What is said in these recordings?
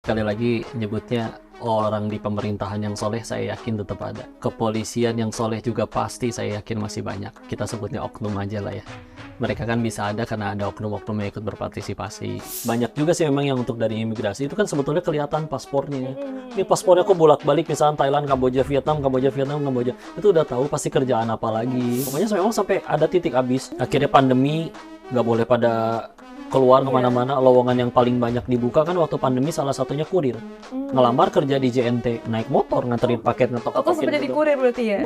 sekali lagi nyebutnya orang di pemerintahan yang soleh, saya yakin tetap ada. Kepolisian yang soleh juga pasti saya yakin masih banyak. Kita sebutnya oknum aja lah ya. Mereka kan bisa ada karena ada oknum-oknum yang ikut berpartisipasi. Banyak juga sih memang yang untuk dari imigrasi itu kan sebetulnya kelihatan paspornya. Ini paspornya kok bolak-balik misalnya Thailand, Kamboja, Vietnam, Kamboja, Vietnam, Kamboja. Itu udah tahu pasti kerjaan apa lagi. Pokoknya memang sampai ada titik habis. Akhirnya pandemi nggak boleh pada keluar kemana-mana. Lowongan yang paling banyak dibuka kan waktu pandemi salah satunya kurir. Ngelamar kerja di JNT, naik motor nganterin paket, Kok ngetok-ngetokin sebenarnya di gitu. kurir berarti ya?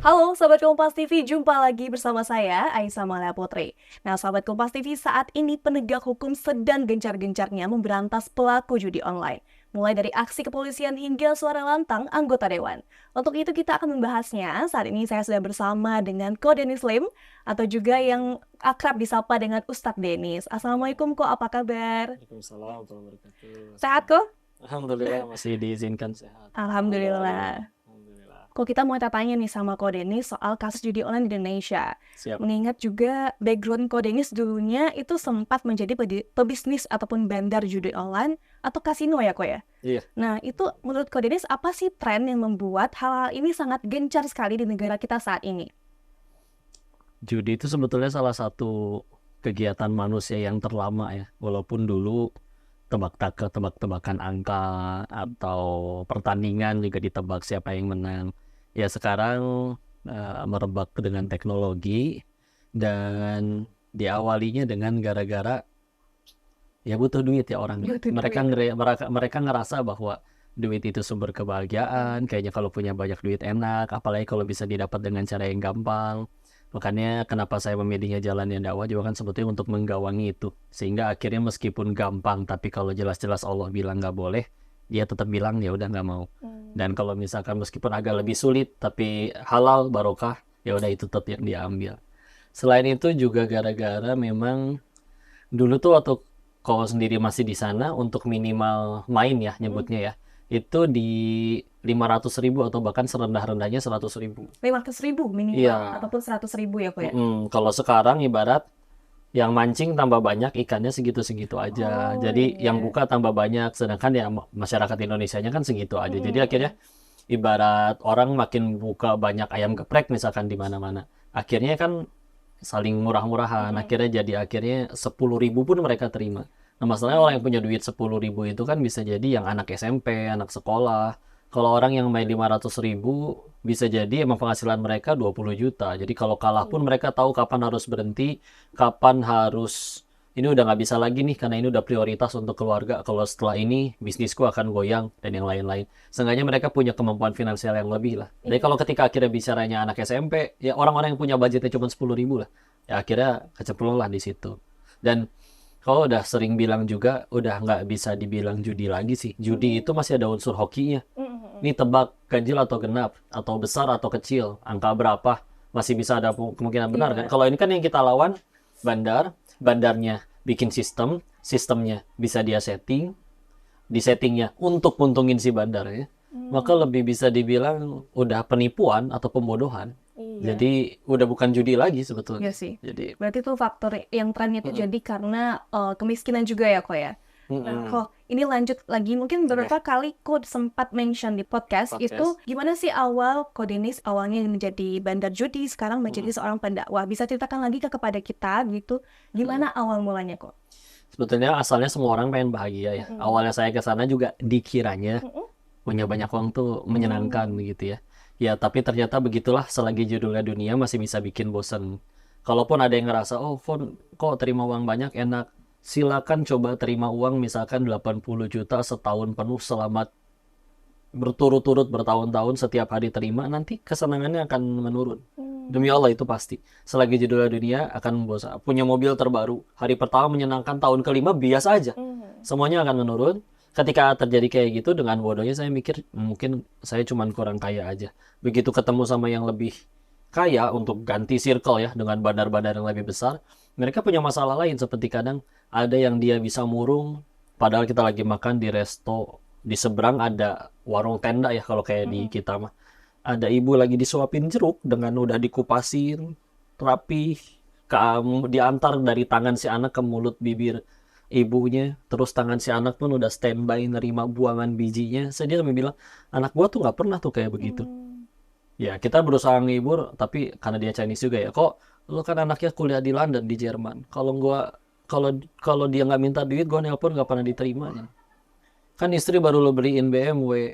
Halo Sobat Kompas TV, jumpa lagi bersama saya Aisyah Malaya Putri. Nah Sobat Kompas TV, saat ini penegak hukum sedang gencar-gencarnya memberantas pelaku judi online. Mulai dari aksi kepolisian hingga suara lantang anggota dewan. Untuk itu kita akan membahasnya. Saat ini saya sudah bersama dengan Ko Denis Lim, atau juga yang akrab disapa dengan Ustadz Denis. Assalamualaikum Ko, apa kabar? Waalaikumsalam warahmatullahi wabarakatuh. Sehat Ko? Alhamdulillah masih diizinkan sehat. Alhamdulillah. Alhamdulillah. Kok kita mau tanya nih sama Ko Denis soal kasus judi online di Indonesia. Siap. Mengingat juga background Ko Denis dulunya itu sempat menjadi pebisnis ataupun bandar judi online atau kasino ya Ko ya? Iya. Nah itu menurut Ko Denis apa sih tren yang membuat hal-hal ini sangat gencar sekali di negara kita saat ini? Judi itu sebetulnya salah satu kegiatan manusia yang terlama ya. Walaupun dulu tebak-tebakan angka atau pertandingan juga ditebak siapa yang menang. Ya sekarang merebak dengan teknologi dan diawalinya dengan gara-gara ya butuh duit ya orang. Butuh Mereka ngerasa bahwa duit itu sumber kebahagiaan. Kayaknya kalau punya banyak duit enak, apalagi kalau bisa didapat dengan cara yang gampang. Makanya kenapa saya memilihnya jalan yang dakwah juga kan sebetulnya untuk menggawangi itu. Sehingga akhirnya meskipun gampang, tapi kalau jelas-jelas Allah bilang nggak boleh, dia tetap bilang ya udah nggak mau. Dan kalau misalkan meskipun agak lebih sulit, tapi halal barokah, ya udah itu tetap yang diambil. Selain itu juga gara-gara memang dulu tuh waktu kau sendiri masih di sana untuk minimal main ya nyebutnya ya, itu di 500.000 atau bahkan serendah-rendahnya 100.000. 500.000 minimal Iya. ataupun 100.000 ya Ko ya? Kalau sekarang ibarat yang mancing tambah banyak, ikannya segitu-segitu aja. Oh, Jadi iya. yang buka tambah banyak, sedangkan ya masyarakat Indonesianya kan segitu aja. Jadi akhirnya ibarat orang makin buka banyak ayam geprek misalkan di mana-mana. Akhirnya kan saling murah-murahan. Akhirnya 10.000 pun mereka terima. Nah masalahnya orang yang punya duit 10.000 itu kan bisa jadi yang anak SMP, anak sekolah. Kalau orang yang main 500.000 bisa jadi emang penghasilan mereka 20 juta. Jadi kalau kalah pun mereka tahu kapan harus berhenti, kapan harus ini udah nggak bisa lagi nih karena ini udah prioritas untuk keluarga. Kalau setelah ini bisnisku akan goyang dan yang lain-lain. Seenggaknya mereka punya kemampuan finansial yang lebih lah. Jadi kalau ketika akhirnya bicaranya anak SMP, ya orang-orang yang punya budgetnya cuma 10.000 lah. Ya akhirnya kecemplung lah di situ. Dan kalau udah sering bilang juga, udah nggak bisa dibilang judi lagi sih. Judi itu masih ada unsur hokinya. Ini tebak ganjil atau genap, atau besar atau kecil, angka berapa, masih bisa ada kemungkinan benar kan. Kalau ini kan yang kita lawan bandarnya bikin sistemnya bisa dia di settingnya untuk nguntungin si bandar ya. Maka lebih bisa dibilang udah penipuan atau pembodohan. Iya. Jadi udah bukan judi lagi sebetulnya. Iya sih. Jadi Berarti itu faktor yang trennya itu jadi karena kemiskinan juga ya Ko ya? Nah, Ko, ini lanjut lagi. Mungkin beberapa kali Ko sempat mention di podcast. Itu gimana sih awal Ko Denis awalnya menjadi bandar judi, sekarang menjadi seorang pendakwah. Bisa ceritakan lagi kepada kita gitu, gimana awal mulanya Ko? sebetulnya asalnya semua orang pengen bahagia ya. Awalnya saya ke sana juga dikiranya punya banyak uang tuh menyenangkan gitu ya. Ya tapi ternyata begitulah, selagi judulnya dunia masih bisa bikin bosen. Kalaupun ada yang ngerasa, oh Fon, kok terima uang banyak enak. Silakan coba terima uang misalkan 80 juta setahun penuh selama berturut-turut bertahun-tahun, setiap hari terima, nanti kesenangannya akan menurun. Demi Allah itu pasti. Selagi judulnya dunia akan bosan. Punya mobil terbaru, hari pertama menyenangkan, tahun kelima biasa aja. Semuanya akan menurun. Ketika terjadi kayak gitu, dengan bodohnya saya mikir mungkin saya cuma kurang kaya aja. Begitu ketemu sama yang lebih kaya untuk ganti circle ya dengan bandar-bandar yang lebih besar, mereka punya masalah lain, seperti kadang ada yang dia bisa murung padahal kita lagi makan di resto, di seberang ada warung tenda ya kalau kayak di kita mah. Ada ibu lagi disuapin jeruk dengan udah dikupasin rapi, diantar dari tangan si anak ke mulut bibir ibunya, terus tangan si anak pun udah standby nerima buangan bijinya. Dia sampai bilang, anak gua tuh nggak pernah tuh kayak begitu. Ya kita berusaha ngehibur, tapi karena dia Chinese juga ya, kok lu kan anaknya kuliah di London, di Jerman. Kalau kalau dia nggak minta duit, gua nelpon nggak pernah diterima. Kan istri baru lo beliin BMW.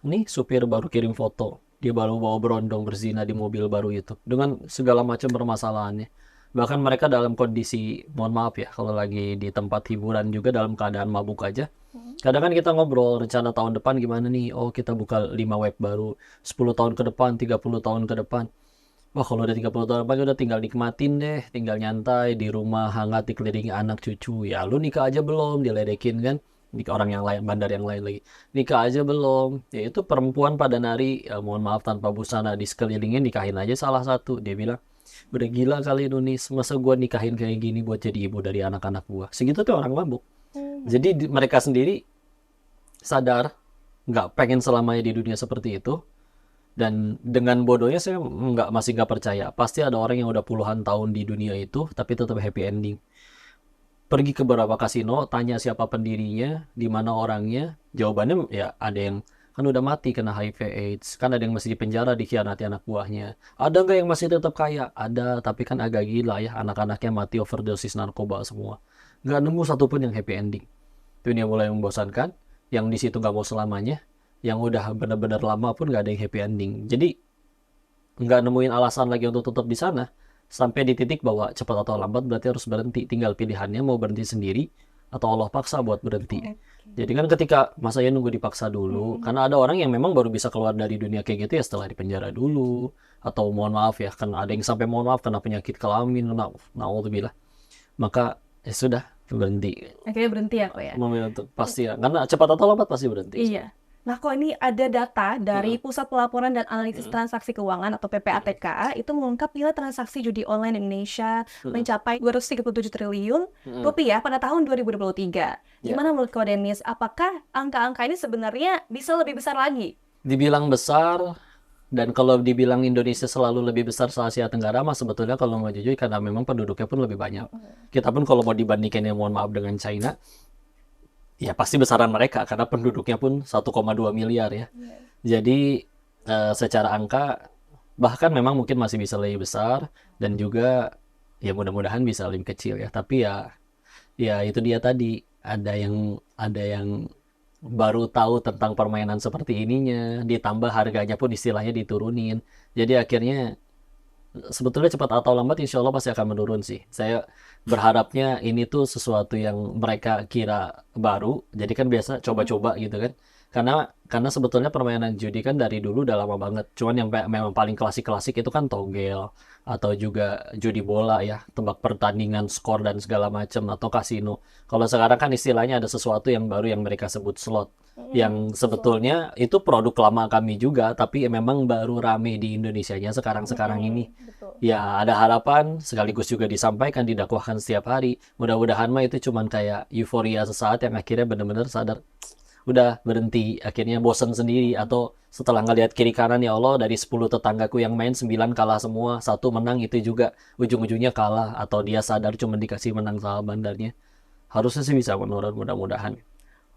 Nih supir baru kirim foto. Dia baru bawa berondong berzina di mobil baru itu. Dengan segala macam permasalahannya. Bahkan mereka dalam kondisi, mohon maaf ya, kalau lagi di tempat hiburan juga dalam keadaan mabuk aja. Kadang kan kita ngobrol rencana tahun depan gimana nih. Oh kita buka 5 web baru. 10 tahun ke depan, 30 tahun ke depan. Wah kalau udah 30 tahun depan udah tinggal nikmatin deh. Tinggal nyantai di rumah hangat dikelilingi anak cucu. Ya lu nikah aja belum, diledekin kan. Nikah orang yang lain, bandar yang lain lagi. Nikah aja belum. Ya itu perempuan pada nari, ya, mohon maaf tanpa busana di sekelilingnya nikahin aja salah satu. Dia bilang, udah gila kali Indonesia, masa gua nikahin kayak gini buat jadi ibu dari anak-anak gua. Segitu tuh orang mabuk. Jadi mereka sendiri sadar nggak pengen selamanya di dunia seperti itu. Dan dengan bodohnya saya masih nggak percaya. Pasti ada orang yang udah puluhan tahun di dunia itu, tapi tetap happy ending. Pergi ke beberapa kasino, tanya siapa pendirinya, di mana orangnya, jawabannya ya ada yang kan udah mati kena HIV AIDS, kan ada yang masih di penjara dikhianati anak buahnya. Ada nggak yang masih tetap kaya? Ada, tapi kan agak gila ya, anak-anaknya mati overdosis narkoba semua. Nggak nemu satupun yang happy ending. Itu yang mulai membosankan, yang di situ nggak mau selamanya, yang udah benar-benar lama pun nggak ada yang happy ending. Jadi nggak nemuin alasan lagi untuk tetap di sana. Sampai di titik bahwa cepat atau lambat berarti harus berhenti. Tinggal pilihannya mau berhenti sendiri atau Allah paksa buat berhenti. Jadi kan ketika masa ya nunggu dipaksa dulu, karena ada orang yang memang baru bisa keluar dari dunia kayak gitu ya setelah dipenjara dulu, atau mohon maaf ya, kan ada yang sampai mohon maaf kena penyakit kelamin, naudzubillah. Maka ya sudah berhenti. Akhirnya berhenti ya kok ya? Memilih untuk pasti ya, karena cepat atau lambat pasti berhenti. Iya. Nah, kok ini ada data dari Pusat Pelaporan dan Analisis Transaksi Keuangan atau PPATK itu mengungkap nilai transaksi judi online Indonesia mencapai 237 triliun rupiah pada tahun 2023. Gimana menurut kau Dennis? Apakah angka-angka ini sebenarnya bisa lebih besar lagi? Dibilang besar, dan kalau dibilang Indonesia selalu lebih besar se Asia Tenggara, mah sebetulnya kalau mau jujur karena memang penduduknya pun lebih banyak. Kita pun kalau mau dibandingkan ya mohon maaf dengan China, ya pasti besaran mereka karena penduduknya pun 1,2 miliar ya. Jadi secara angka bahkan memang mungkin masih bisa lebih besar dan juga ya mudah-mudahan bisa lebih kecil ya. Tapi ya itu dia tadi ada yang baru tahu tentang permainan seperti ininya, ditambah harganya pun istilahnya diturunin. Jadi akhirnya sebetulnya cepat atau lambat insya Allah pasti akan menurun sih. Saya berharapnya ini tuh sesuatu yang mereka kira baru, jadi kan biasa coba-coba gitu kan. Karena sebetulnya permainan judi kan dari dulu udah lama banget. Cuman yang memang paling klasik-klasik itu kan togel atau juga judi bola ya, tebak pertandingan, skor dan segala macam atau kasino. Kalau sekarang kan istilahnya ada sesuatu yang baru yang mereka sebut slot. Yang sebetulnya itu produk lama kami juga, tapi memang baru rame di Indonesianya sekarang-sekarang ini. Ya ada harapan, sekaligus juga disampaikan, didakwahkan setiap hari. Mudah-mudahan mah itu cuman kayak euforia sesaat yang akhirnya benar-benar sadar, udah berhenti, akhirnya bosan sendiri. Atau setelah ngelihat kiri kanan, ya Allah dari 10 tetanggaku yang main 9 kalah semua, 1 menang itu juga ujung-ujungnya kalah. Atau dia sadar cuma dikasih menang sama bandarnya. Harusnya sih bisa menurun mudah-mudahan.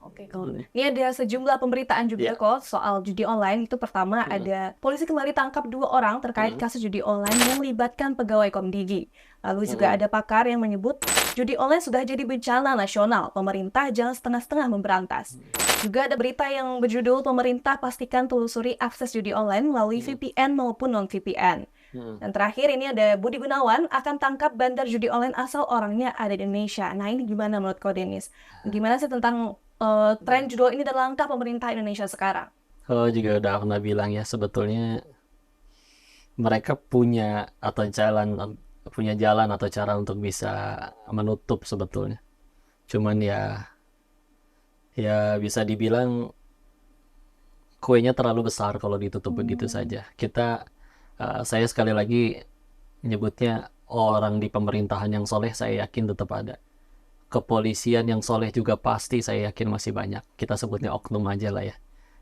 Oke, kalau ini ada sejumlah pemberitaan juga kok soal judi online. Itu pertama ada polisi kembali tangkap 2 orang terkait kasus judi online yang melibatkan pegawai Komdigi. Lalu juga ada pakar yang menyebut judi online sudah jadi bencana nasional. Pemerintah jangan setengah-setengah memberantas. Juga ada berita yang berjudul pemerintah pastikan telusuri akses judi online melalui VPN maupun non-VPN. Dan terakhir ini ada Budi Gunawan akan tangkap bandar judi online asal orangnya ada di Indonesia. Nah ini gimana menurut kau Dennis? Gimana sih tentang tren judul ini dan langkah pemerintah Indonesia sekarang? Kalau juga udah pernah bilang ya, sebetulnya mereka punya jalan atau cara untuk bisa menutup sebetulnya. Cuman ya bisa dibilang kuenya terlalu besar kalau ditutup begitu saja. Saya sekali lagi nyebutnya orang di pemerintahan yang soleh, saya yakin tetap ada. Kepolisian yang soleh juga pasti saya yakin masih banyak. Kita sebutnya oknum aja lah ya.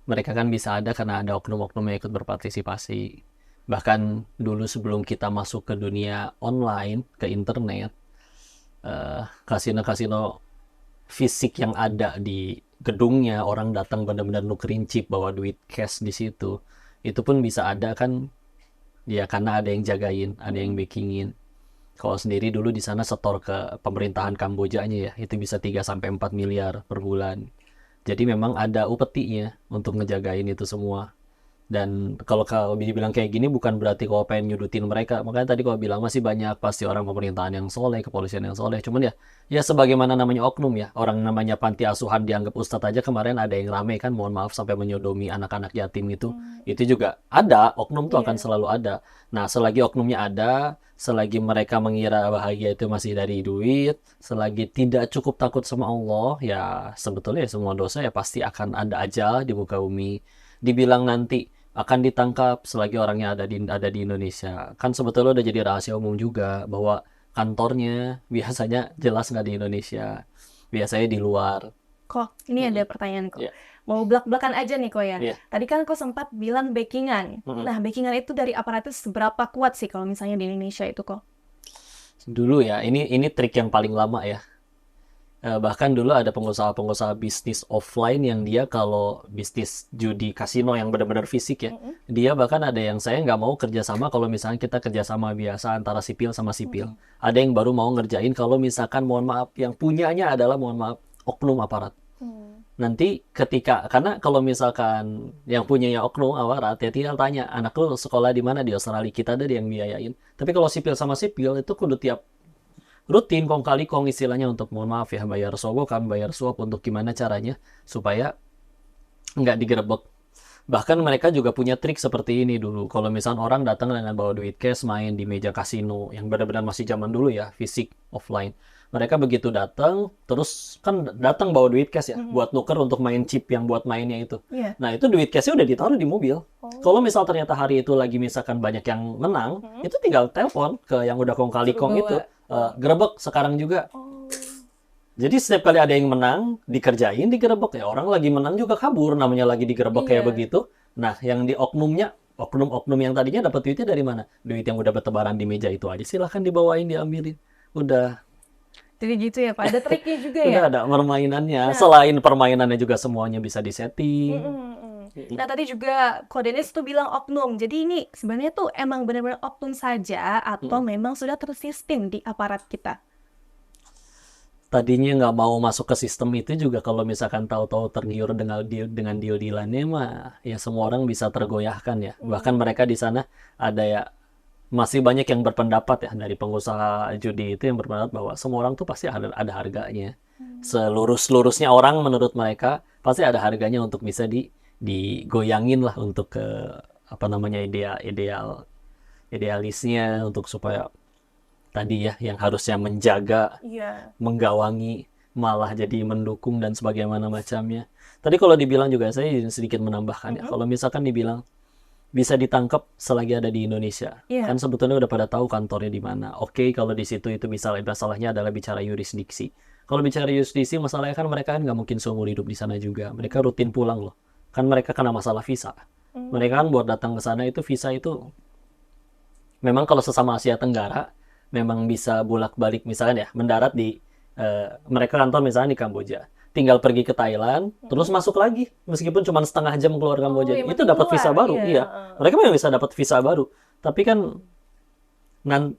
Mereka kan bisa ada karena ada oknum-oknum yang ikut berpartisipasi. Bahkan dulu sebelum kita masuk ke dunia online, ke internet, kasino-kasino fisik yang ada di gedungnya, orang datang benar-benar nukerin chip, bawa duit cash di situ, itu pun bisa ada kan ya karena ada yang jagain, ada yang backingin. Kalau sendiri dulu di sana setor ke pemerintahan Kambojanya ya, itu bisa 3 sampai 4 miliar per bulan. Jadi memang ada upetinya untuk ngejagain itu semua. Dan kalau kau dibilang kayak gini bukan berarti kau pengen nyudutin mereka. Makanya tadi kau bilang masih banyak pasti orang pemerintahan yang soleh, kepolisian yang soleh. Cuman ya sebagaimana namanya oknum ya. Orang namanya panti asuhan dianggap ustadz aja kemarin ada yang rame kan, mohon maaf sampai menyodomi anak-anak yatim itu. Itu juga ada, oknum tuh akan selalu ada. Nah, selagi oknumnya ada, selagi mereka mengira bahagia itu masih dari duit, selagi tidak cukup takut sama Allah, ya sebetulnya semua dosa ya pasti akan ada aja di muka bumi. Dibilang nanti akan ditangkap selagi orangnya ada di Indonesia. Kan sebetulnya udah jadi rahasia umum juga bahwa kantornya biasanya jelas nggak di Indonesia, biasanya di luar. Kok, ini ada pertanyaan kok. Iya. Mau belak-belakan aja nih kok ya. Iya. Tadi kan kok sempat bilang backingan. Nah, backingan itu dari aparatus seberapa kuat sih kalau misalnya di Indonesia itu kok? Dulu ya, ini trik yang paling lama ya. Bahkan dulu ada pengusaha-pengusaha bisnis offline yang dia kalau bisnis judi kasino yang benar-benar fisik ya, dia bahkan ada yang saya nggak mau kerjasama kalau misalnya kita kerjasama biasa antara sipil sama sipil. Ada yang baru mau ngerjain kalau misalkan mohon maaf yang punyanya adalah mohon maaf oknum aparat. Nanti karena kalau misalkan yang punyanya oknum aparat ya tinggal tanya anak lu sekolah di mana di Australia, kita ada yang biayain. Tapi kalau sipil sama sipil itu kudu tiap rutin kong kali kong istilahnya untuk mohon maaf ya bayar sogokan, bayar suap untuk gimana caranya supaya nggak digerebek. Bahkan mereka juga punya trik seperti ini dulu. Kalau misalnya orang datang dengan bawa duit cash main di meja kasino yang benar-benar masih zaman dulu ya, fisik offline. Mereka begitu datang, terus kan datang bawa duit cash ya, buat nuker untuk main chip yang buat mainnya itu. Nah itu duit cashnya udah ditaruh di mobil. Kalau misal ternyata hari itu lagi misalkan banyak yang menang, itu tinggal telepon ke yang udah kong kali kong itu. Gerebek sekarang juga. Jadi setiap kali ada yang menang, dikerjain, digerebek. Ya orang lagi menang juga kabur, namanya lagi digerebek kayak begitu. Nah, yang di oknumnya, oknum-oknum yang tadinya dapat duitnya dari mana? Duit yang udah bertebaran di meja itu aja, silahkan dibawain, diambilin. Udah. Jadi gitu ya Pak, ada triknya juga ya? Udah ada permainannya. Selain permainannya juga semuanya bisa disetting. Nah tadi juga Ko Dennis tuh bilang oknum. Jadi ini sebenarnya tuh emang benar-benar oknum saja atau memang sudah tersistem di aparat kita? Tadinya nggak mau masuk ke sistem itu juga kalau misalkan tahu-tahu tergiur dengan deal-dealannya mah ya semua orang bisa tergoyahkan ya. Bahkan mereka di sana ada ya masih banyak yang berpendapat ya dari pengusaha judi itu yang berpendapat bahwa semua orang tuh pasti ada harganya. Selurus-lurusnya orang menurut mereka pasti ada harganya untuk bisa digoyangin lah untuk ke apa namanya idealisnya untuk supaya tadi ya yang harusnya menjaga, menggawangi malah jadi mendukung dan sebagaimana macamnya. Tadi kalau dibilang juga saya sedikit menambahkan ya kalau misalkan dibilang bisa ditangkap selagi ada di Indonesia. Kan sebetulnya udah pada tahu kantornya di mana. Oke, kalau di situ itu masalahnya adalah bicara yurisdiksi. Kalau bicara yurisdiksi masalahnya kan mereka kan nggak mungkin seumur hidup di sana juga. Mereka rutin pulang loh. Kan mereka kena masalah visa. Mereka kan buat datang ke sana itu visa itu memang kalau sesama Asia Tenggara memang bisa bolak-balik misalkan ya mendarat di mereka kantor misalnya di Kamboja. Tinggal pergi ke Thailand, terus masuk lagi. Meskipun cuma setengah jam keluar Kamboja. Itu dapat visa baru. Iya. Mereka memang bisa dapat visa baru. Tapi kan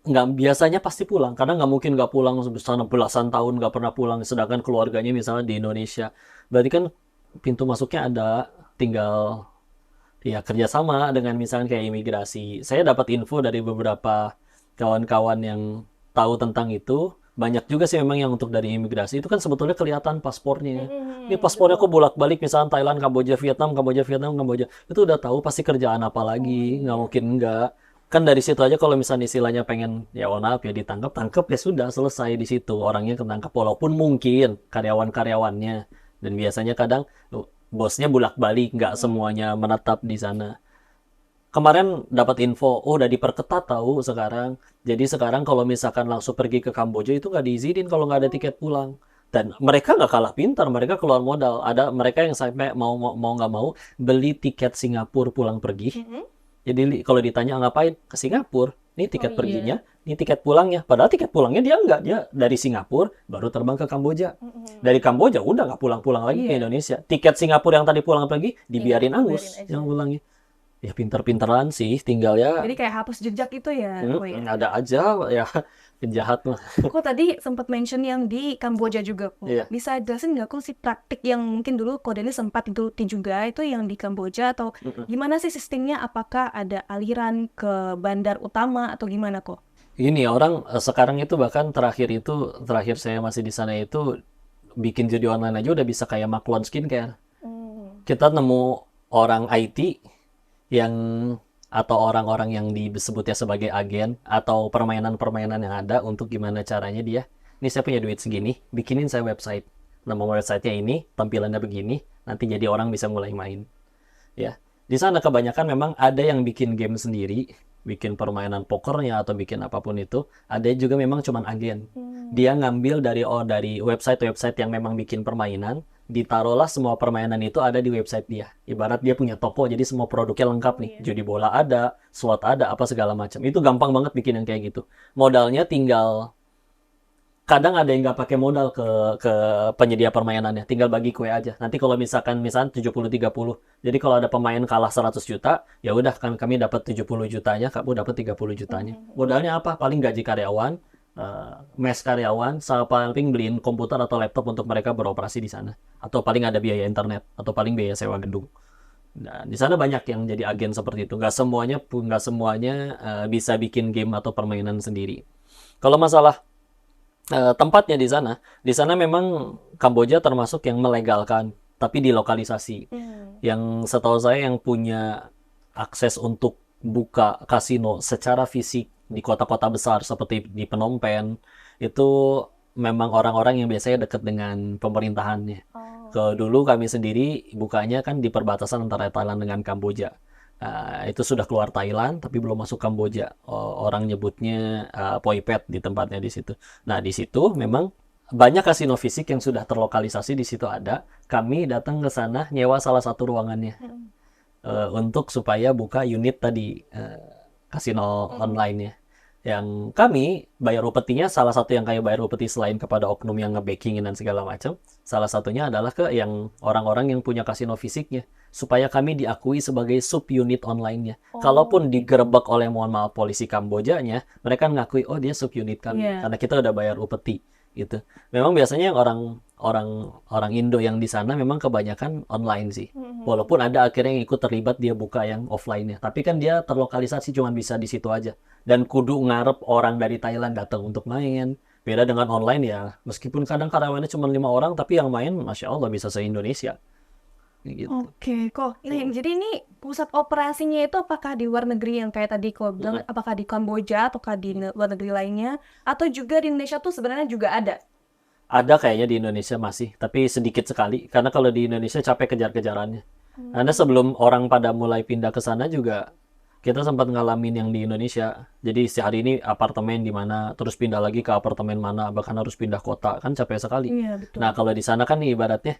nggak biasanya pasti pulang. Karena nggak mungkin nggak pulang sana belasan tahun nggak pernah pulang. Sedangkan keluarganya misalnya di Indonesia. Berarti kan pintu masuknya ada. Tinggal ya kerjasama dengan misalnya kayak imigrasi. Saya dapat info dari beberapa kawan-kawan yang tahu tentang itu. Banyak juga sih memang yang untuk dari imigrasi itu kan sebetulnya kelihatan paspornya. Ini paspornya kok bolak-balik misalnya Thailand, Kamboja, Vietnam, Kamboja, Vietnam, Kamboja. Itu udah tahu pasti kerjaan apa lagi, nggak mungkin enggak. Kan dari situ aja kalau misalnya istilahnya pengen ya maaf ya ditangkap, tangkap ya sudah selesai di situ. Orangnya ketangkap walaupun mungkin karyawan-karyawannya dan biasanya kadang bosnya bolak-balik, nggak semuanya menetap di sana. Kemarin dapat info, udah diperketat tahu sekarang. Jadi sekarang kalau misalkan langsung pergi ke Kamboja itu nggak diizinin kalau nggak ada tiket pulang. Dan mereka nggak kalah pintar, mereka keluar modal. Ada mereka yang sampai mau nggak mau beli tiket Singapura pulang pergi. Jadi kalau ditanya ngapain ke Singapura, ini tiket iya. perginya, ini tiket pulangnya. Padahal tiket pulangnya dia enggak, dia dari Singapura baru terbang ke Kamboja. Dari Kamboja udah nggak pulang-pulang lagi ke Iya. Indonesia. Tiket Singapura yang tadi pulang pergi dibiarin Dibiarin angus aja. yang pulangnya. Ya pinter-pinteran sih, tinggal ya Jadi kayak hapus jejak itu ya, Ko ya. ada aja ya penjahat mah. Kok tadi sempat mention yang di Kamboja juga, Ko. Iya. Bisa jelasin nggak, Ko, sih praktik yang mungkin dulu Ko Denny sempat ikuti juga itu yang di Kamboja atau gimana sih sistemnya? Apakah ada aliran ke bandar utama atau gimana, Ko? Ini orang sekarang itu bahkan terakhir saya masih di sana itu bikin judi online aja udah bisa kayak Maklon Skincare. Kita nemu orang IT yang atau orang-orang yang disebutnya sebagai agen atau permainan-permainan yang ada untuk gimana caranya dia, ini saya punya duit segini, bikinin saya website. Nama websitenya ini, tampilannya begini, nanti jadi orang bisa mulai main. Ya, di sana kebanyakan memang ada yang bikin game sendiri, bikin permainan pokernya atau bikin apapun itu. Ada juga memang cuman agen. Dia ngambil dari website-website yang memang bikin permainan, ditaruhlah semua permainan itu ada di website dia. Ibarat dia punya toko, jadi semua produknya lengkap nih. Judi bola ada, slot ada, apa segala macam. Itu gampang banget bikin yang kayak gitu. Modalnya tinggal kadang ada yang nggak pakai modal ke penyedia permainannya, tinggal bagi kue aja. Nanti kalau misalkan 70-30. Jadi kalau ada pemain kalah 100 juta, ya udah kami dapat 70 jutanya, kamu dapat 30 jutanya. Modalnya apa? Paling gaji karyawan, mes karyawan, sama paling beliin komputer atau laptop untuk mereka beroperasi di sana. Atau paling ada biaya internet, atau paling biaya sewa gedung. Nah, di sana banyak yang jadi agen seperti itu. Nggak semuanya bisa bikin game atau permainan sendiri. Kalau masalah tempatnya di sana memang Kamboja termasuk yang melegalkan, tapi dilokalisasi. Yang setahu saya yang punya akses untuk buka kasino secara fisik di kota-kota besar seperti di Phnom Penh itu memang orang-orang yang biasanya dekat dengan pemerintahannya. Dulu kami sendiri bukanya kan di perbatasan antara Thailand dengan Kamboja. Itu sudah keluar Thailand tapi belum masuk Kamboja. Orang nyebutnya Poipet di tempatnya di situ. Nah, di situ memang banyak kasino fisik yang sudah terlokalisasi di situ ada. Kami datang ke sana nyewa salah satu ruangannya untuk supaya buka unit tadi kasino online-nya. Yang kami bayar upetinya salah satu yang kayak bayar upeti selain kepada oknum yang nge-backingin dan segala macam, salah satunya adalah ke yang orang-orang yang punya kasino fisiknya supaya kami diakui sebagai subunit online-nya. Kalaupun digerebek oleh mohon maaf polisi Kambojanya, mereka ngakui oh dia subunit kami karena kita udah bayar upeti gitu. Memang biasanya yang orang Indo yang di sana memang kebanyakan online sih. Walaupun ada akhirnya yang ikut terlibat dia buka yang offline-nya, tapi kan dia terlokalisasi cuma bisa di situ aja. Dan kudu ngarep orang dari Thailand datang untuk main. Beda dengan online ya, meskipun kadang karyawannya cuma 5 orang, tapi yang main Masya Allah bisa se-Indonesia. Gitu. Oke, kok. Jadi ini pusat operasinya itu apakah di luar negeri yang kayak tadi kok bilang, apakah di Kamboja ataukah di luar negeri lainnya, atau juga di Indonesia tuh sebenarnya juga ada? Ada kayaknya di Indonesia masih, tapi sedikit sekali. Karena kalau di Indonesia capek kejar-kejarannya. Karena sebelum orang pada mulai pindah ke sana juga, kita sempat ngalamin yang di Indonesia. Jadi sehari ini apartemen di mana, terus pindah lagi ke apartemen mana, bahkan harus pindah kota, kan capek sekali. Iya, betul. Nah, kalau di sana kan ibaratnya,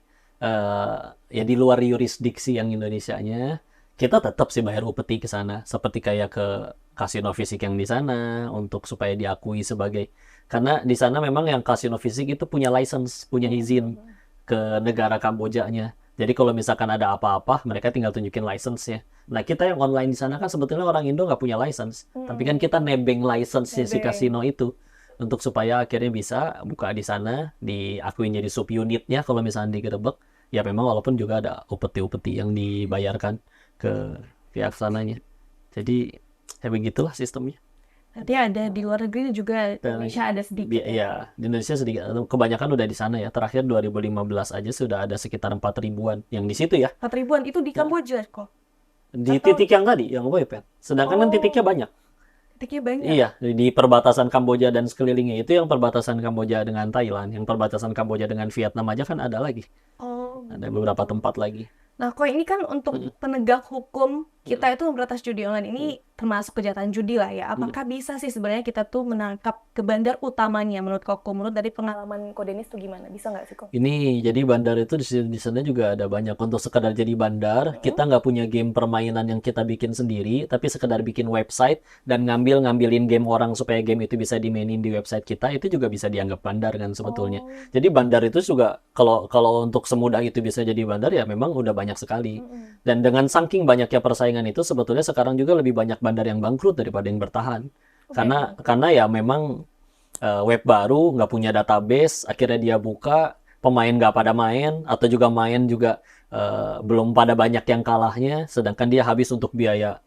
ya di luar yurisdiksi yang Indonesianya, kita tetap sih bayar upeti ke sana, seperti kayak ke kasino fisik yang di sana, untuk supaya diakui sebagai, karena di sana memang yang kasino fisik itu punya license, punya izin ke negara Kambojanya. Jadi kalau misalkan ada apa-apa, mereka tinggal tunjukin license-nya. Nah, kita yang online di sana kan sebetulnya orang Indo nggak punya license. Tapi kan kita nebeng license-nya si kasino itu. Untuk supaya akhirnya bisa buka di sana, diakuin jadi subunitnya kalau misalnya digerebek. Ya memang walaupun juga ada upeti-upeti yang dibayarkan ke pihak sananya. Jadi, ya begitulah sistemnya. Nanti ada di luar negeri juga Indonesia ada sedikit. Iya, di Indonesia sedikit. Kebanyakan udah di sana ya. Terakhir 2015 aja sudah ada sekitar 4 ribuan yang di situ ya. 4 ribuan itu di Kamboja kok. Di titik yang tadi, yang Poipet. Sedangkan kan titiknya banyak. Titiknya banyak. Iya, di perbatasan Kamboja dan sekelilingnya itu yang perbatasan Kamboja dengan Thailand, yang perbatasan Kamboja dengan Vietnam aja kan ada lagi. Oh. Ada beberapa tempat lagi. Nah, kok ini kan untuk penegak hukum kita itu memberantas judi online ini termasuk kejahatan judi lah ya. Apakah bisa sih sebenarnya kita tuh menangkap ke bandar utamanya menurut Koko? Menurut dari pengalaman Ko Denis tuh gimana? Bisa nggak sih, Ko? Ini jadi bandar itu di sana juga ada banyak. Untuk sekedar jadi bandar, kita nggak punya game permainan yang kita bikin sendiri, tapi sekedar bikin website dan ngambilin game orang supaya game itu bisa dimainin di website kita, itu juga bisa dianggap bandar kan sebetulnya. Jadi bandar itu juga kalau untuk semudah itu bisa jadi bandar ya memang udah banyak sekali. Dan dengan saking banyaknya persaingan itu sebetulnya sekarang juga lebih banyak bandar yang bangkrut daripada yang bertahan. Karena ya memang web baru nggak punya database, akhirnya dia buka, pemain nggak pada main atau juga main juga belum pada banyak yang kalahnya, sedangkan dia habis untuk biaya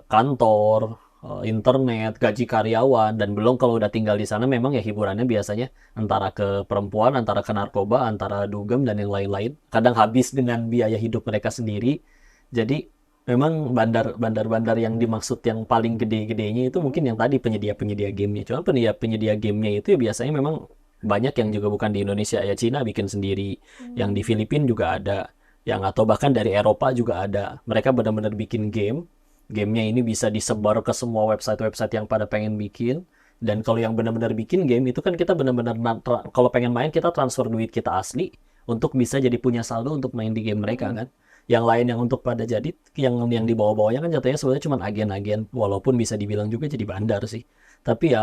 kantor, internet, gaji karyawan, dan belum kalau udah tinggal di sana memang ya hiburannya biasanya antara ke perempuan, antara ke narkoba, antara dugem dan yang lain-lain. Kadang habis dengan biaya hidup mereka sendiri. Jadi memang bandar-bandar yang dimaksud yang paling gede-gedenya itu mungkin yang tadi penyedia-penyedia gamenya. Cuma penyedia gamenya itu ya biasanya memang banyak yang juga bukan di Indonesia, ya Cina bikin sendiri, yang di Filipina juga ada, yang atau bahkan dari Eropa juga ada. Mereka benar-benar bikin gamenya ini bisa disebar ke semua website-website yang pada pengen bikin. Dan kalau yang benar-benar bikin game itu kan kita benar-benar kalau pengen main kita transfer duit kita asli untuk bisa jadi punya saldo untuk main di game mereka kan. Yang lain yang untuk pada jadi yang di bawah-bawahnya kan jatuhnya sebenarnya cuma agen-agen, walaupun bisa dibilang juga jadi bandar sih. Tapi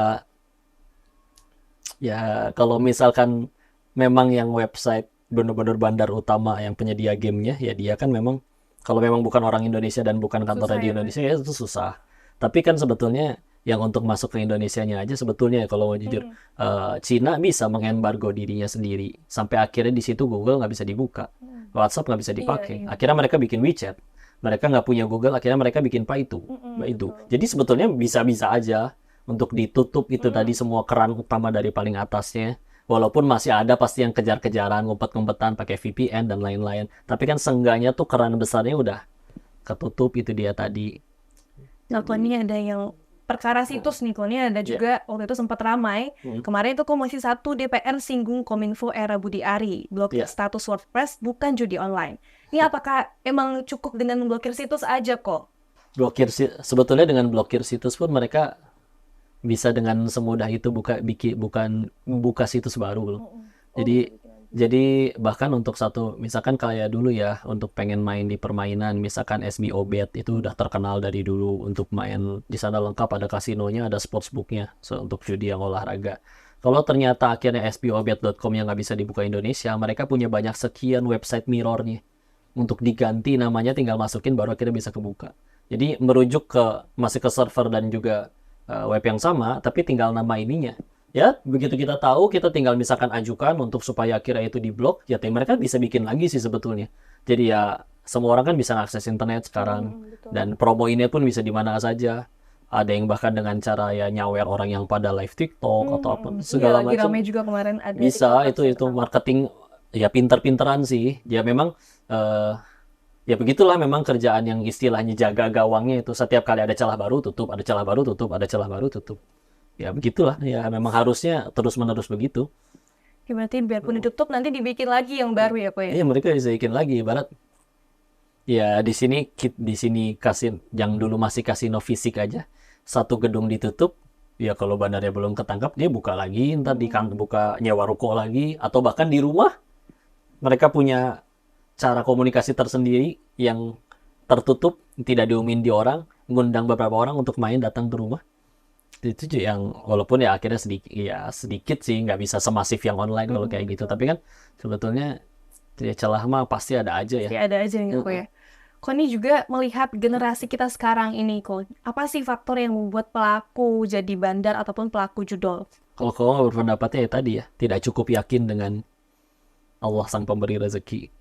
ya kalau misalkan memang yang website benar-benar bandar utama yang penyedia gamenya, ya dia kan memang kalau memang bukan orang Indonesia dan bukan kantornya di Indonesia ya itu susah. Tapi kan sebetulnya yang untuk masuk ke Indonesianya aja sebetulnya kalau mau jujur, Cina bisa mengembargo dirinya sendiri sampai akhirnya di situ Google nggak bisa dibuka, WhatsApp nggak bisa dipakai. Akhirnya mereka bikin WeChat, mereka nggak punya Google, akhirnya mereka bikin Paitu. Jadi sebetulnya bisa-bisa aja untuk ditutup itu tadi semua keran utama dari paling atasnya. Walaupun masih ada pasti yang kejar-kejaran, ngumpet-ngumpetan pakai VPN dan lain-lain. Tapi kan seenggaknya tuh keran besarnya udah ketutup, itu dia tadi. Nah, ini ada yang perkara situs nih, ini ada juga waktu itu sempat ramai. Kemarin itu Komisi 1 DPR singgung Kominfo era Budi Ari, blokir status WordPress bukan judi online. Ini apakah emang cukup dengan memblokir situs aja kok? Sebetulnya dengan blokir situs pun mereka bisa dengan semudah itu buka situs baru loh. Jadi bahkan untuk misalkan kayak dulu ya, untuk pengen main di permainan, misalkan SBO Bet itu udah terkenal dari dulu untuk main di sana, lengkap ada kasinonya, ada sportsbooknya, untuk judi yang olahraga. Kalau ternyata akhirnya sbobet.com yang nggak bisa dibuka Indonesia, mereka punya banyak sekian website mirrornya. Untuk diganti namanya tinggal masukin baru akhirnya bisa kebuka. Jadi merujuk masih ke server dan juga web yang sama, tapi tinggal nama ininya. Ya, begitu kita tahu, kita tinggal misalkan ajukan untuk supaya akhirnya itu diblok, ya mereka bisa bikin lagi sih sebetulnya. Jadi ya, semua orang kan bisa akses internet sekarang, dan promo ini pun bisa di mana saja. Ada yang bahkan dengan cara ya nyawer orang yang pada live TikTok atau apa, segala macam. Ramai juga kemarin ada bisa, itu marketing, ya pinter-pinteran sih. Ya memang, ya begitulah memang kerjaan yang istilahnya jaga gawangnya itu. Setiap kali ada celah baru tutup, ada celah baru tutup, ada celah baru tutup. Ya begitulah, ya memang harusnya terus-menerus begitu. Ya, berarti biarpun ditutup nanti dibikin lagi yang baru ya, Ko ya? Iya, mereka bisa bikin lagi, ibarat ya di sini yang dulu masih kasino fisik aja, satu gedung ditutup, ya kalau bandarnya belum ketangkap dia buka lagi, ntar buka nyewa ruko lagi, atau bahkan di rumah mereka punya cara komunikasi tersendiri yang tertutup, tidak diumumin di orang, ngundang beberapa orang untuk main datang ke rumah. Itu yang walaupun ya akhirnya sedikit sih, nggak bisa semasif yang online kalau kayak gitu, tapi kan sebetulnya ya celah mah pasti ada aja ya. Pasti ada aja nih Ko ya. Ko ini juga melihat generasi kita sekarang ini, Ko, apa sih faktor yang membuat pelaku jadi bandar ataupun pelaku judol? Kalau kau berpendapatnya ya tadi ya, tidak cukup yakin dengan Allah sang pemberi rezeki.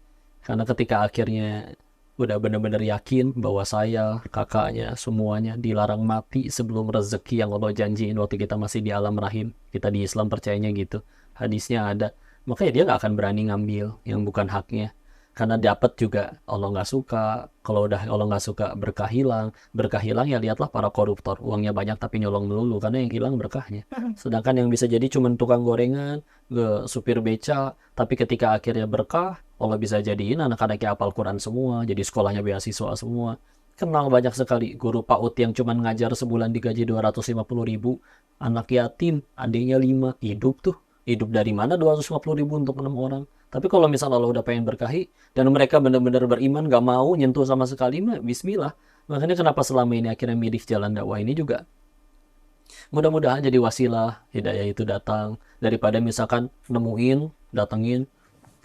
Karena ketika akhirnya udah benar-benar yakin bahwa saya, kakaknya, semuanya dilarang mati sebelum rezeki yang Allah janjiin waktu kita masih di alam rahim. Kita di Islam percayanya gitu. Hadisnya ada. Makanya dia nggak akan berani ngambil yang bukan haknya. Karena dapat juga Allah nggak suka. Kalau udah Allah nggak suka, berkah hilang. Berkah hilang ya lihatlah para koruptor. Uangnya banyak tapi nyolong melulu. Karena yang hilang berkahnya. Sedangkan yang bisa jadi cuma tukang gorengan, supir beca. Tapi ketika akhirnya berkah, Allah bisa jadiin anak-anaknya hafal Quran semua, jadi sekolahnya beasiswa semua. kenal banyak sekali guru PAUD yang cuman ngajar sebulan digaji 250.000, anak yatim, adiknya 5, hidup tuh. Hidup dari mana 250.000 untuk 6 orang? Tapi kalau misalnya Allah udah pengen berkahi, dan mereka benar-benar beriman, gak mau nyentuh sama sekali, mah bismillah. Makanya kenapa selama ini akhirnya milih jalan dakwah ini juga, mudah-mudahan jadi wasilah, hidayah itu datang. Daripada misalkan nemuin, datengin,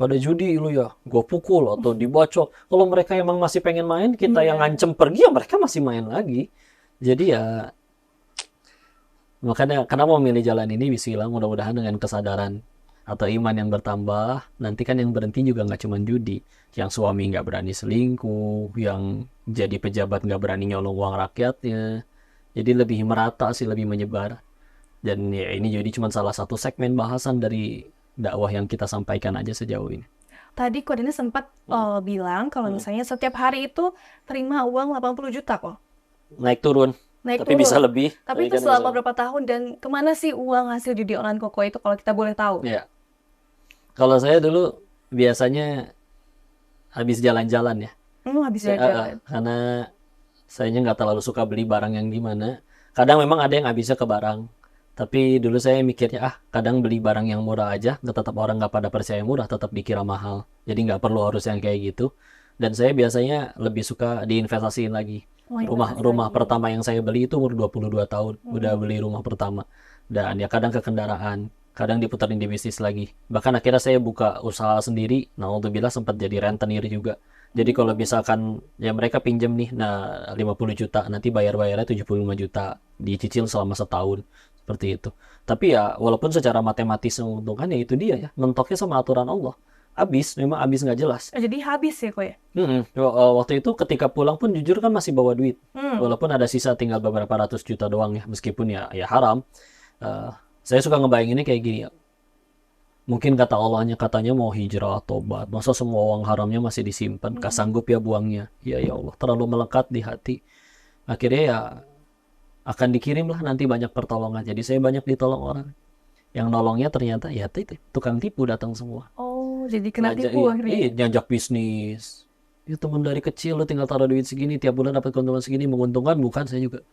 pada judi lu ya, gue pukul atau dibacok. Kalau mereka emang masih pengen main, kita yang ngancem pergi, ya mereka masih main lagi. Jadi ya, makanya kenapa memilih jalan ini, bismillah, mudah-mudahan dengan kesadaran atau iman yang bertambah, nanti kan yang berhenti juga nggak cuma judi. Yang suami nggak berani selingkuh, yang jadi pejabat nggak berani nyolong uang rakyatnya. Jadi lebih merata sih, lebih menyebar. Dan ya ini jadi cuma salah satu segmen bahasan dari dakwah yang kita sampaikan aja sejauh ini. Tadi Ko Dennis sempat bilang kalau misalnya setiap hari itu terima uang 80 juta kok. Naik turun, Naik tapi turun. bisa lebih. Tapi itu kan selama bisa. berapa tahun dan kemana sih uang hasil judi online Koko itu kalau kita boleh tahu? Ya, kalau saya dulu biasanya habis jalan-jalan ya. Habis jalan. Karena sayanya nggak terlalu suka beli barang yang gimana. Kadang memang ada yang habisnya ke barang. Tapi dulu saya mikirnya, kadang beli barang yang murah aja, tetap orang nggak pada percaya murah, tetap dikira mahal. Jadi nggak perlu harus yang kayak gitu. Dan saya biasanya lebih suka diinvestasiin lagi. Rumah pertama yang saya beli itu umur 22 tahun. Udah beli rumah pertama. Dan ya kadang ke kendaraan, kadang diputerin di bisnis lagi. Bahkan akhirnya saya buka usaha sendiri. Nah, alhamdulillah sempat jadi rentenir juga. Jadi kalau misalkan ya mereka pinjam nih, nah 50 juta, nanti bayarnya 75 juta, dicicil selama setahun. Seperti itu. Tapi ya walaupun secara matematis menguntungkan, ya itu dia ya, mentoknya sama aturan Allah. Memang habis nggak jelas. Jadi habis ya kok ya? Waktu itu ketika pulang pun jujur kan masih bawa duit. Walaupun ada sisa tinggal beberapa ratus juta doang ya, meskipun ya haram. Saya suka ngebayanginnya kayak gini ya. Mungkin kata Allahnya katanya mau hijrah, tobat. Masa semua uang haramnya masih disimpan? Gak sanggup ya buangnya. Ya Allah, terlalu melekat di hati. Akhirnya ya akan dikirim lah nanti banyak pertolongan. Jadi saya banyak ditolong orang. Yang nolongnya ternyata ya itu tukang tipu datang semua. Oh, jadi kena tipu akhirnya. Iya, nyajak bisnis. Ya teman dari kecil lo tinggal taruh duit segini, tiap bulan dapat keuntungan segini, menguntungkan bukan? Saya juga.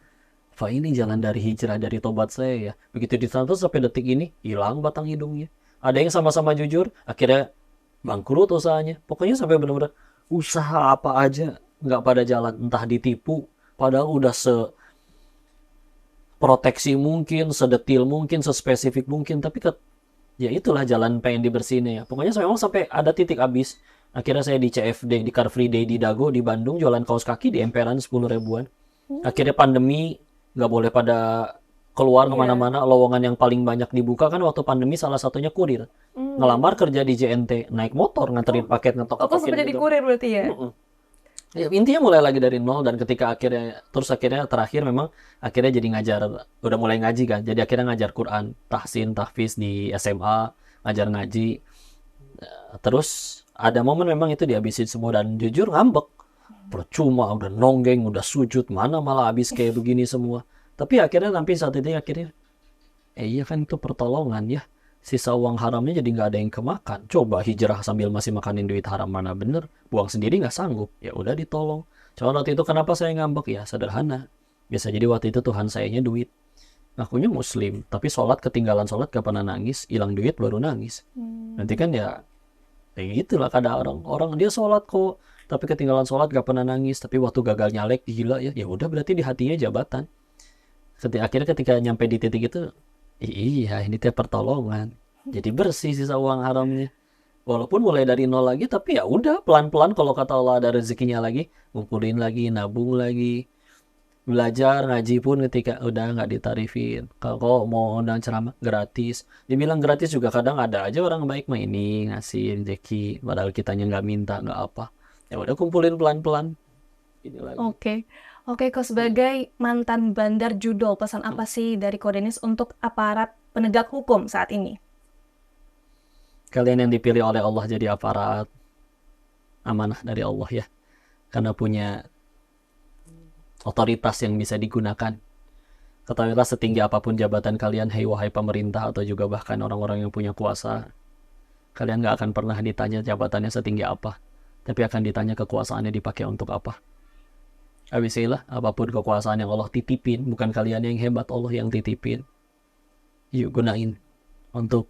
Ini jalan dari hijrah, dari tobat saya ya. Begitu ditantu sampai detik ini, hilang batang hidungnya. Ada yang sama-sama jujur, akhirnya bangkrut usahanya. Pokoknya sampai benar-benar usaha apa aja nggak pada jalan, entah ditipu, padahal udah proteksi mungkin, sedetil mungkin, sespesifik mungkin, tapi ya itulah jalan pengen dibersihin ya. Pokoknya saya memang sampai ada titik habis. Akhirnya saya di CFD, di Car Free Day di Dago, di Bandung, jualan kaos kaki di emperan 10 ribuan. Akhirnya pandemi, nggak boleh pada keluar kemana-mana. Lowongan yang paling banyak dibuka kan waktu pandemi salah satunya kurir. Ngelamar kerja di JNT, naik motor, nganterin paket, ngetok Kok sampai jadi kurir berarti ya? Ya, intinya mulai lagi dari nol, dan ketika akhirnya terakhir memang akhirnya jadi ngajar, udah mulai ngaji kan, jadi akhirnya ngajar Quran, tahsin, tahfiz di SMA, ngajar ngaji. Terus ada momen memang itu dihabisin semua, dan jujur ngambek, percuma udah nonggeng, udah sujud, mana malah habis kayak begini semua. Tapi akhirnya sampai saat itu iya kan itu pertolongan ya, sisa uang haramnya jadi nggak ada yang kemakan. Coba hijrah sambil masih makanin duit haram, mana bener, buang sendiri nggak sanggup, ya udah ditolong. Cuma waktu itu kenapa saya ngambek ya, sederhana, biasa jadi waktu itu Tuhan sayanya duit, ngakunya muslim, tapi ketinggalan sholat gak pernah nangis, hilang duit baru nangis. Nanti kan ya gitulah kadang orang dia sholat kok, tapi ketinggalan sholat gak pernah nangis, tapi waktu gagal nyalek gila ya udah berarti di hatinya jabatan. Akhirnya ketika nyampe di titik itu, iya ini teh pertolongan, jadi bersih sisa uang haramnya. Walaupun mulai dari nol lagi, tapi ya udah pelan-pelan, kalau kata Allah ada rezekinya lagi, ngumpulin lagi, nabung lagi, belajar ngaji pun ketika udah nggak ditarifin. Kalau mau undang ceramah gratis, dibilang gratis juga kadang ada aja orang baik mah ini ngasih rezeki, padahal kitanya nggak minta nggak apa. Ya udah kumpulin pelan-pelan. Ini lagi. Oke, kok sebagai mantan bandar judol, pesan apa sih dari Ko Dennis untuk aparat penegak hukum saat ini? Kalian yang dipilih oleh Allah jadi aparat, amanah dari Allah ya, karena punya otoritas yang bisa digunakan. Ketahuilah setinggi apapun jabatan kalian, wahai pemerintah atau juga bahkan orang-orang yang punya kuasa, kalian gak akan pernah ditanya jabatannya setinggi apa, tapi akan ditanya kekuasaannya dipakai untuk apa. Habisilah apapun kekuasaan yang Allah titipin, bukan kalian yang hebat, Allah yang titipin. Yuk gunain untuk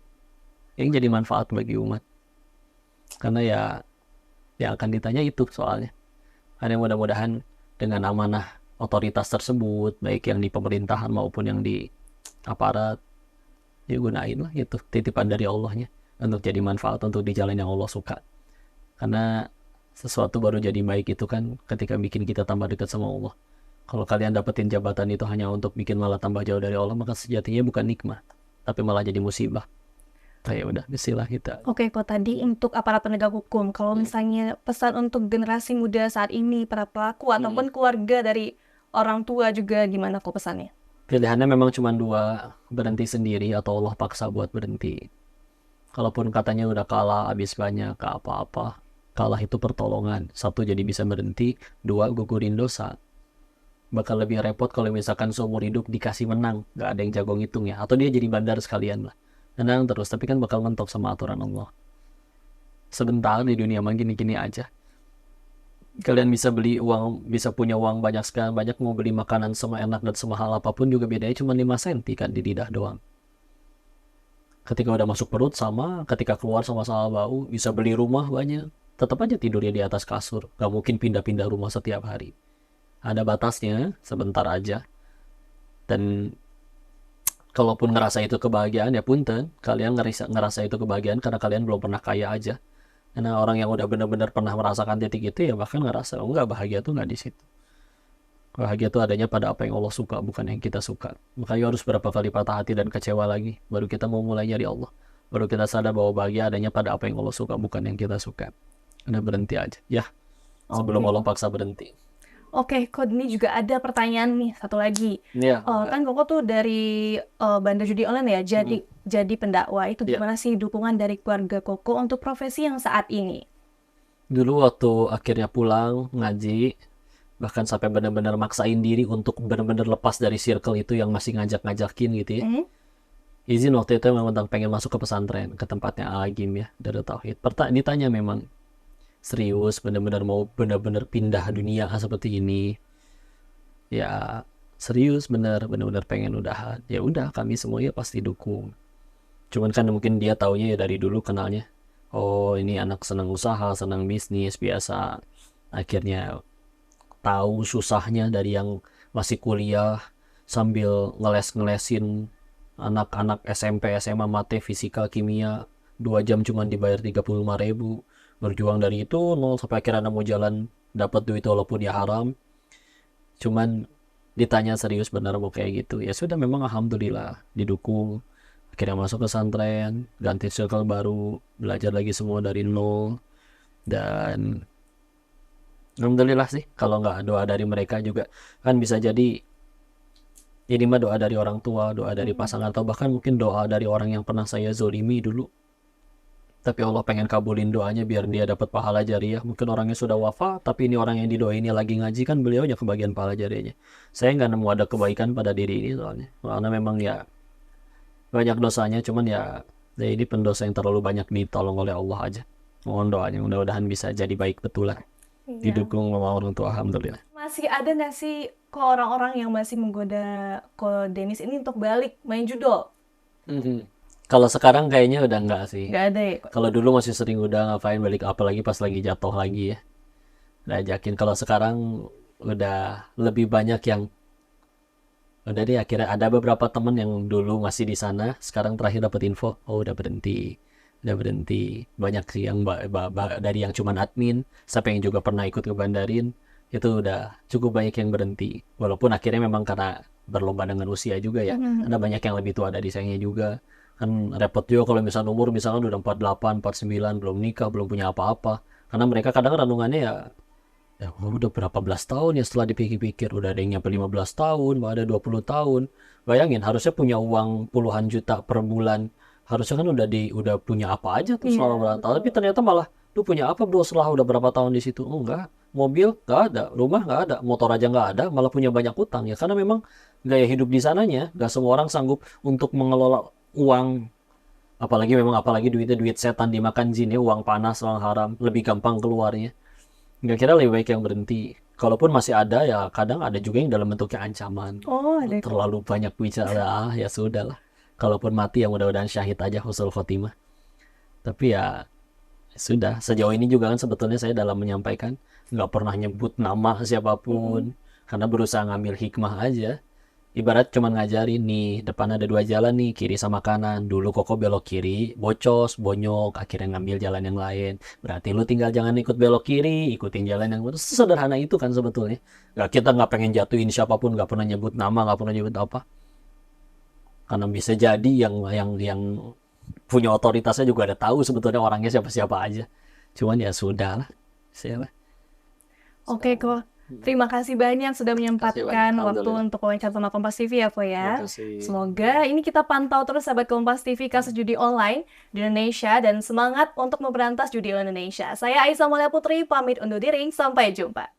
yang jadi manfaat bagi umat. Karena ya yang akan ditanya itu soalnya. Karena mudah-mudahan dengan amanah otoritas tersebut, baik yang di pemerintahan maupun yang di aparat, yuk gunain lah itu titipan dari Allahnya untuk jadi manfaat untuk di jalan yang Allah suka. Karena sesuatu baru jadi baik itu kan ketika bikin kita tambah dekat sama Allah. Kalau kalian dapetin jabatan itu hanya untuk bikin malah tambah jauh dari Allah, maka sejatinya bukan nikmat, tapi malah jadi musibah. Ya udah, bismillah kita. Oke, kok tadi untuk aparat penegak hukum, kalau misalnya pesan untuk generasi muda saat ini, para pelaku ataupun keluarga dari orang tua juga, gimana kok pesannya? Pilihannya memang cuma dua, berhenti sendiri atau Allah paksa buat berhenti. Kalaupun katanya udah kalah, habis banyak, ke apa-apa, kalah itu pertolongan. Satu, jadi bisa berhenti. Dua, gugurin dosa. Bakal lebih repot kalau misalkan seumur hidup dikasih menang, gak ada yang jago ngitung ya. Atau dia jadi bandar sekalian lah. Menang terus, tapi kan bakal mentok sama aturan Allah. Sebentar di dunia mah gini-gini aja. Kalian bisa beli uang, bisa punya uang banyak sekali, banyak mau beli makanan enak dan semahal apapun juga bedanya cuma 5 senti kan di lidah doang. Ketika udah masuk perut sama, ketika keluar sama-sama bau, bisa beli rumah banyak. Tetap aja tidurnya di atas kasur, gak mungkin pindah-pindah rumah setiap hari. Ada batasnya, sebentar aja. Dan kalaupun ngerasa itu kebahagiaan, ya punten, kalian ngerasa itu kebahagiaan karena kalian belum pernah kaya aja. Karena orang yang udah benar-benar pernah merasakan titik itu ya bahkan ngerasa, oh enggak, bahagia tuh nggak di situ. Bahagia tuh adanya pada apa yang Allah suka, bukan yang kita suka. Makanya harus berapa kali patah hati dan kecewa lagi, baru kita mau mulai nyari Allah. Baru kita sadar bahwa bahagia adanya pada apa yang Allah suka, bukan yang kita suka. Karena berhenti aja, ya. Sebelum Oke. Allah paksa berhenti. Oke, kok ini juga ada pertanyaan nih, satu lagi. Iya. Kan Koko tuh dari bandar judi online ya, jadi pendakwa. Itu Iya. gimana sih dukungan dari keluarga Koko untuk profesi yang saat ini? Dulu waktu akhirnya pulang ngaji, bahkan sampai benar-benar maksain diri untuk benar-benar lepas dari circle itu yang masih ngajak-ngajakin gitu ya. Izin waktu itu memang pengen masuk ke pesantren, ke tempatnya Agim ya, Darut Tauhid. Ditanya memang serius, benar-benar mau benar-benar pindah dunia seperti ini. Ya serius, benar-benar pengen udahan. Ya udah, kami semuanya pasti dukung. Cuman kan mungkin dia taunya ya dari dulu kenalnya. Oh ini anak senang usaha, senang bisnis, biasa. Akhirnya tahu susahnya dari yang masih kuliah sambil ngeles-ngelesin anak-anak SMP, SMA, mate, fisika, kimia 2 jam cuma dibayar 35.000. Berjuang dari itu nol sampai akhirnya mau jalan dapat duit walaupun ya haram. Cuman ditanya serius benar mau kayak gitu, ya sudah, memang alhamdulillah didukung. Akhirnya masuk pesantren, ganti circle baru, belajar lagi semua dari nol. Dan alhamdulillah sih, kalau nggak doa dari mereka juga kan bisa jadi ini mah doa dari orang tua, doa dari pasangan, atau bahkan mungkin doa dari orang yang pernah saya zolimi dulu. Tapi Allah pengen kabulin doanya biar dia dapat pahala jariah. Mungkin orangnya sudah wafat, tapi ini orang yang didoainnya lagi ngaji kan beliaunya kebagian pahala jariahnya. Saya nggak nemu ada kebaikan pada diri ini soalnya. Karena memang ya banyak dosanya, cuman ya ini pendosa yang terlalu banyak ditolong oleh Allah aja. Mohon doanya, mudah-mudahan bisa jadi baik betulan. Didukung sama orang tua, alhamdulillah. Masih ada nggak sih kok orang-orang yang masih menggoda ko Dennis ini untuk balik main judo? Kalau sekarang kayaknya udah enggak sih. Nggak ada ya? Kalau dulu masih sering udah ngapain balik, apalagi pas lagi jatuh lagi ya. Udah ajakin. Kalau sekarang udah lebih banyak yang udah deh, akhirnya ada beberapa temen yang dulu masih di sana, sekarang terakhir dapat info, oh udah berhenti. Udah berhenti. Banyak sih yang dari yang cuman admin sampai yang juga pernah ikut ke Bandarin, itu udah cukup banyak yang berhenti. Walaupun akhirnya memang karena berlomba dengan usia juga ya. Ada banyak yang lebih tua dari saya juga. Kan repot juga kalau misalnya umur misalkan udah 48, 49, belum nikah, belum punya apa-apa. Karena mereka kadang renungannya ya udah berapa belas tahun ya, setelah dipikir-pikir udah ada yang nyampe 15 tahun, ada 20 tahun. Bayangin harusnya punya uang puluhan juta per bulan. Harusnya kan udah punya apa aja tuh selama bertahun. Tapi ternyata malah lu punya apa bro setelah udah berapa tahun di situ? Oh, enggak. Mobil nggak ada, rumah nggak ada, motor aja nggak ada, malah punya banyak utang ya. Karena memang gaya hidup di sananya nggak semua orang sanggup untuk mengelola uang, apalagi duitnya duit setan dimakan jin ya, uang panas, uang haram, lebih gampang keluarnya. Nggak, kira lebih baik yang berhenti. Kalaupun masih ada ya kadang ada juga yang dalam bentuknya ancaman. Oh, ada. Terlalu banyak bicara, ya sudah lah. Kalaupun mati ya mudah-mudahan syahid aja husnul khotimah. Tapi ya sudah, sejauh ini juga kan sebetulnya saya dalam menyampaikan nggak pernah nyebut nama siapapun karena berusaha ngambil hikmah aja. Ibarat cuman ngajarin nih, depan ada 2 jalan nih, kiri sama kanan. Dulu Koko belok kiri, bocos, bonyok, akhirnya ngambil jalan yang lain. Berarti lu tinggal jangan ikut belok kiri, ikutin jalan yang lurus. Sederhana itu kan sebetulnya. Kita nggak pengen jatuhin siapapun, nggak pernah nyebut nama, nggak pernah nyebut apa. Karena bisa jadi yang punya otoritasnya juga ada tahu sebetulnya orangnya siapa-siapa aja. Cuman ya sudah lah. Siapa? Oke kok. Terima kasih banyak sudah menyempatkan banyak, waktu alhamdulillah. untuk wawancara sama Kompas TV ya, Po ya. Terima kasih. Semoga ini kita pantau terus sahabat Kompas TV kasus judi online di Indonesia dan semangat untuk memberantas judi online Indonesia. Saya Aisyah Mulia Putri pamit undur diri, sampai jumpa.